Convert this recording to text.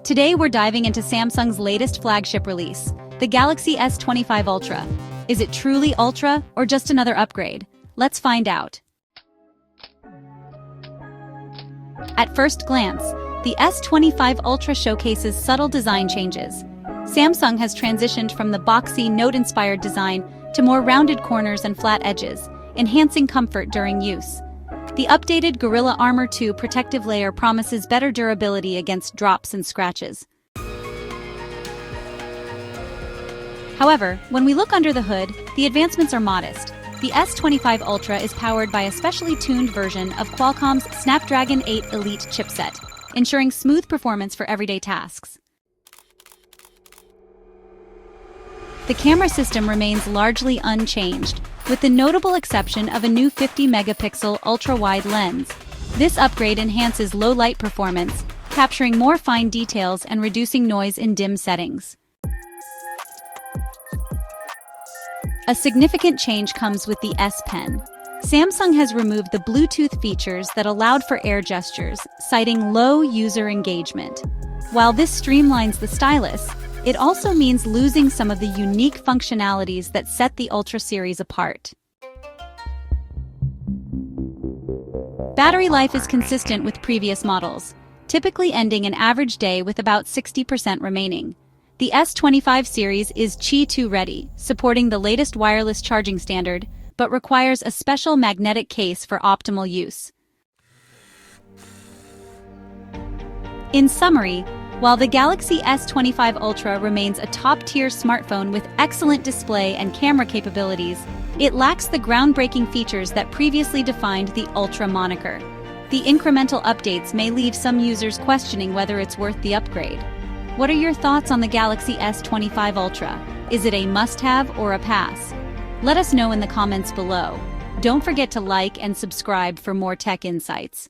Today we're diving into Samsung's latest flagship release, the Galaxy S25 Ultra. Is it truly Ultra or just another upgrade? Let's find out. At first glance, the S25 Ultra showcases subtle design changes. Samsung has transitioned from the boxy, Note-inspired design to more rounded corners and flat edges, enhancing comfort during use. The updated Gorilla Armor 2 protective layer promises better durability against drops and scratches. However, when we look under the hood, the advancements are modest. The S25 Ultra is powered by a specially tuned version of Qualcomm's Snapdragon 8 Elite chipset, ensuring smooth performance for everyday tasks. The camera system remains largely unchanged, with the notable exception of a new 50-megapixel ultra-wide lens. This upgrade enhances low-light performance, capturing more fine details and reducing noise in dim settings. A significant change comes with the S Pen. Samsung has removed the Bluetooth features that allowed for air gestures, citing low user engagement. While this streamlines the stylus, it also means losing some of the unique functionalities that set the Ultra series apart. Battery life is consistent with previous models, typically ending an average day with about 60% remaining. The S25 series is Qi 2 ready, supporting the latest wireless charging standard, but requires a special magnetic case for optimal use. In summary, while the Galaxy S25 Ultra remains a top-tier smartphone with excellent display and camera capabilities, it lacks the groundbreaking features that previously defined the Ultra moniker. The incremental updates may leave some users questioning whether it's worth the upgrade. What are your thoughts on the Galaxy S25 Ultra? Is it a must-have or a pass? Let us know in the comments below. Don't forget to like and subscribe for more tech insights.